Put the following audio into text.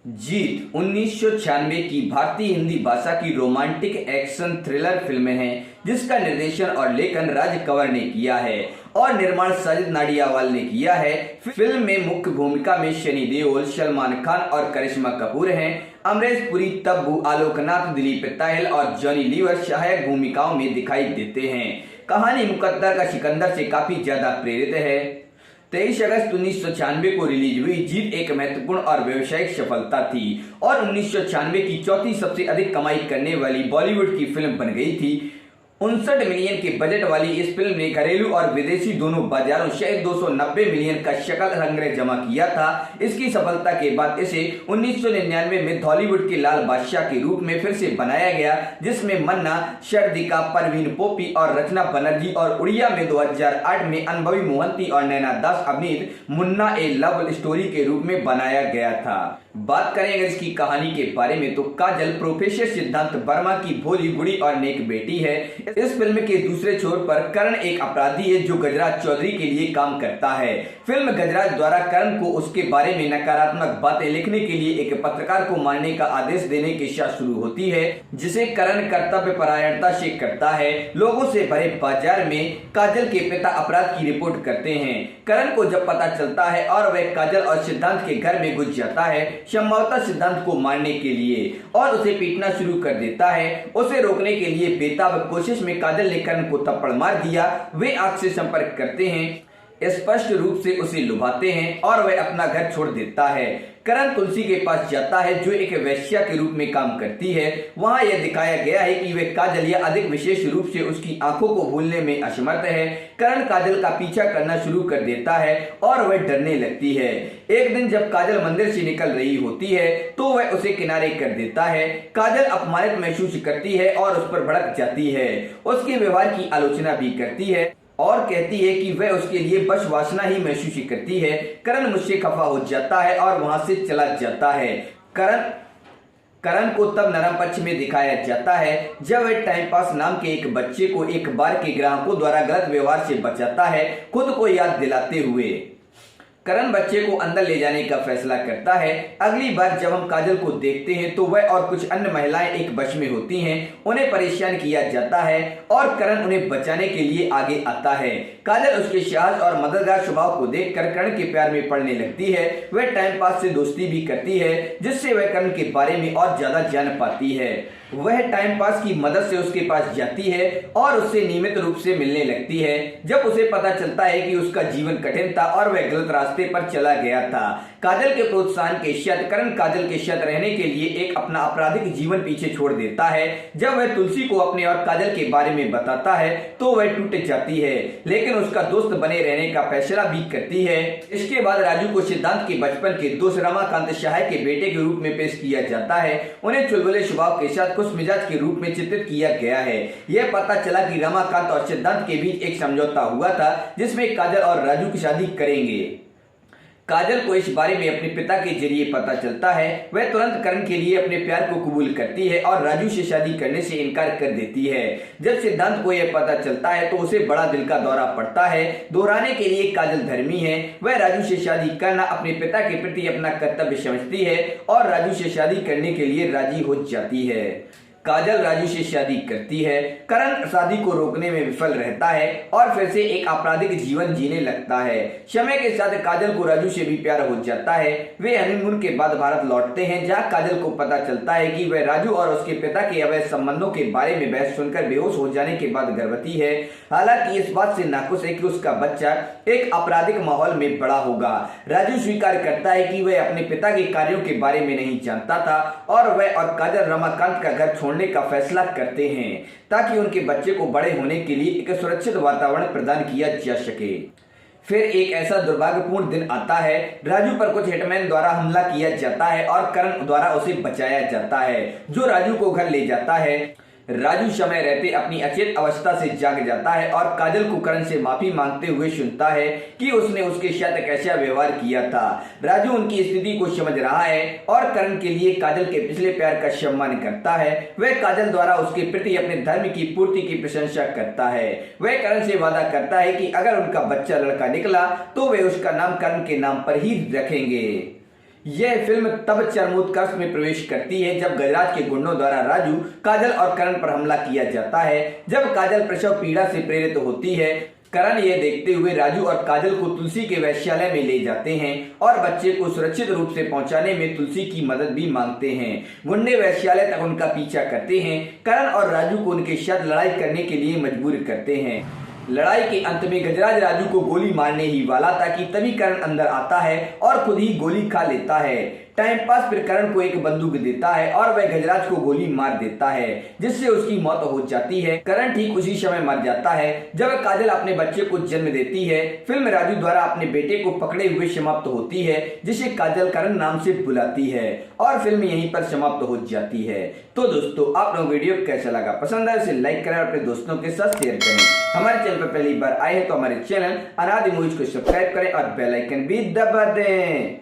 जीत 1996 की भारतीय हिंदी भाषा की रोमांटिक एक्शन थ्रिलर फिल्म है जिसका निर्देशन और लेखन राज कंवर ने किया है और निर्माण साजिद नाडियावाल ने किया है। फिल्म में मुख्य भूमिका में सनी देओल, सलमान खान और करिश्मा कपूर हैं। अमरीश पुरी, तब्बू, आलोकनाथ, दिलीप ताहेल और जॉनी लीवर सहायक भूमिकाओं में दिखाई देते हैं। कहानी मुकद्दर का सिकंदर से काफी ज्यादा प्रेरित है। 23 अगस्त 1996 को रिलीज हुई जीत एक महत्वपूर्ण और व्यावसायिक सफलता थी और 1996 की चौथी सबसे अधिक कमाई करने वाली बॉलीवुड की फिल्म बन गई थी। 59 मिलियन के बजट वाली इस फिल्म ने घरेलू और विदेशी दोनों बाजारों से 290 मिलियन का शकल संग्रह जमा किया था। इसकी सफलता के बाद इसे 1999 में हॉलीवुड के लाल बादशाह के रूप में फिर से बनाया गया, जिसमें मन्ना, शर्दिका, परवीन पोपी और रचना बनर्जी और उड़िया में 2008 में अनुभवी मोहंती और नैना दास अभिनीत मुन्ना ए लव स्टोरी के रूप में बनाया गया था। बात करें अगर इसकी कहानी के बारे में तो काजल प्रोफेसर सिद्धांत वर्मा की भोली, बुढ़ी और नेक बेटी है। इस फिल्म के दूसरे छोर पर करण एक अपराधी है जो गजराज चौधरी के लिए काम करता है। फिल्म गजराज द्वारा करण को उसके बारे में नकारात्मक बातें लिखने के लिए एक पत्रकार को मारने का आदेश देने के साथ शुरू होती है, जिसे करण कर्तव्य परायणता से करता है। लोगों से भरे बाजार में काजल के पिता अपराध की रिपोर्ट करते हैं। करण को जब पता चलता है और वह काजल और सिद्धांत के घर में घुस जाता है संभवतः सिद्धांत को मारने के लिए और उसे पीटना शुरू कर देता है। उसे रोकने के लिए बेताब कोशिश में काजल ने करण को थप्पड़ मार दिया। वे आंख से संपर्क करते हैं, स्पष्ट रूप से उसे लुभाते हैं और वह अपना घर छोड़ देता है। करण तुलसी के पास जाता है जो एक वेश्या के रूप में काम करती है। वहां यह दिखाया गया है कि वह काजल या अधिक विशेष रूप से उसकी आंखों को भूलने में असमर्थ है। करण काजल का पीछा करना शुरू कर देता है और वह डरने लगती है। एक दिन जब काजल मंदिर से निकल रही होती है तो वह उसे किनारे कर देता है। काजल अपमानित महसूस करती है और उस पर भड़क जाती है, उसके व्यवहार की आलोचना भी करती है और कहती है कि वह उसके लिए बस वासना ही महसूस करती है। करण मुझसे खफा हो जाता है और वहां से चला जाता है। करण को तब नरम पक्ष में दिखाया जाता है जब वह टाइम पास नाम के एक बच्चे को एक बार के ग्राहकों द्वारा गलत व्यवहार से बचाता है, खुद को याद दिलाते हुए। करण बच्चे को अंदर ले जाने का फैसला करता है। अगली बार जब हम काजल को देखते हैं तो वह और कुछ अन्य महिलाएं एक बस में होती हैं। उन्हें परेशान किया जाता है और करण उन्हें बचाने के लिए आगे आता है। काजल उसके साहस और मददगार स्वभाव को देखकर करण के प्यार में पड़ने लगती है। वह टाइम पास से दोस्ती भी करती है जिससे वह करण के बारे में और ज्यादा जान पाती है। वह टाइम पास की मदद से उसके पास जाती है और उससे नियमित रूप से मिलने लगती है। जब उसे पता चलता है कि उसका जीवन कठिन था और वह गलत रास्ते पर चला गया था, काजल के प्रोत्साहन के साथ करण काजल के साथ रहने के लिए एक अपना आपराधिक जीवन पीछे छोड़ देता है। जब वह तुलसी को अपने और काजल के बारे में बताता है तो वह टूट जाती है, लेकिन उसका दोस्त बने रहने का फैसला भी करती है। इसके बाद राजू को सिद्धांत के बचपन के दोस्त रमाकांत सहाय के बेटे के रूप में पेश किया जाता है। उन्हें चुलबुले स्वभाव के साथ खुश मिजाज के रूप में चित्रित किया गया है। यह पता चला कि रमाकांत और सिद्धांत के बीच एक समझौता हुआ था जिसमें काजल और राजू की शादी करेंगे। काजल को इस बारे में अपने पिता के जरिए पता चलता है। वह तुरंत करण के लिए अपने प्यार को कबूल करती है और राजू से शादी करने से इनकार कर देती है। जब सिद्धांत को यह पता चलता है तो उसे बड़ा दिल का दौरा पड़ता है। दोहराने के लिए काजल धर्मी है। वह राजू से शादी करना अपने पिता के प्रति अपना कर्तव्य समझती है और राजू से शादी करने के लिए राजी हो जाती है। काजल राजू से शादी करती है। करण शादी को रोकने में विफल रहता है और फिर से एक आपराधिक जीवन जीने लगता है। समय के साथ काजल को राजू से भी प्यार हो जाता है। वे हनीमून के बाद भारत लौटते हैं जहां काजल को पता चलता है कि वह राजू और उसके पिता के अवैध संबंधों के बारे में बहस सुनकर बेहोश हो जाने के बाद गर्भवती है। हालांकि इस बात से नाखुश है कि उसका बच्चा एक आपराधिक माहौल में बड़ा होगा। राजू स्वीकार करता है कि वह अपने पिता के कार्यों के बारे में नहीं जानता था और वह और काजल रमाकांत का घर छोड़ने का फैसला करते हैं ताकि उनके बच्चे को बड़े होने के लिए एक सुरक्षित वातावरण प्रदान किया जा सके। फिर एक ऐसा दुर्भाग्यपूर्ण दिन आता है। राजू पर कुछ हिटमैन द्वारा हमला किया जाता है और करण द्वारा उसे बचाया जाता है जो राजू को घर ले जाता है। राजू समय रहते अपनी अचेत अवस्था से जाग जाता है और काजल को करण से माफी मांगते हुए सुनता है कि उसने उसके साथ कैसा व्यवहार किया था। राजू उनकी स्थिति को समझ रहा है और करण के लिए काजल के पिछले प्यार का सम्मान करता है। वह काजल द्वारा उसके प्रति अपने धर्म की पूर्ति की प्रशंसा करता है। वह करण से वादा करता है कि अगर उनका बच्चा लड़का निकला तो वे उसका नाम करण के नाम पर ही रखेंगे। यह फिल्म तब चरमोत्कर्ष में प्रवेश करती है जब गजराज के गुंडों द्वारा राजू, काजल और करण पर हमला किया जाता है। जब काजल प्रसव पीड़ा से प्रेरित होती है, करण यह देखते हुए राजू और काजल को तुलसी के वैश्यालय में ले जाते हैं और बच्चे को सुरक्षित रूप से पहुंचाने में तुलसी की मदद भी मांगते हैं। गुंडे वैश्यालय तक उनका पीछा करते हैं। करण और राजू को उनके साथ लड़ाई करने के लिए मजबूर करते हैं। लड़ाई के अंत में गजराज राजू को गोली मारने ही वाला था कि तभी करण अंदर आता है और खुद ही गोली खा लेता है। टाइम पास फिर करण को एक बंदूक देता है और वह गजराज को गोली मार देता है, जिससे उसकी मौत हो जाती है। करण ठीक उसी समय मर जाता है जब काजल अपने बच्चे को जन्म देती है। फिल्म राजू द्वारा अपने बेटे को पकड़े हुए समाप्त होती है, जिसे काजल करण नाम से बुलाती है और फिल्म यहीं पर समाप्त हो जाती है। तो दोस्तों, आप लोग वीडियो कैसा लगा? पसंद आए उसे लाइक करें और अपने दोस्तों के साथ शेयर करें। हमारे चैनल पर पहली बार आए हैं तो हमारे चैनल अनादि मूवीज को सब्सक्राइब करें और बेल आइकन भी दबा दें।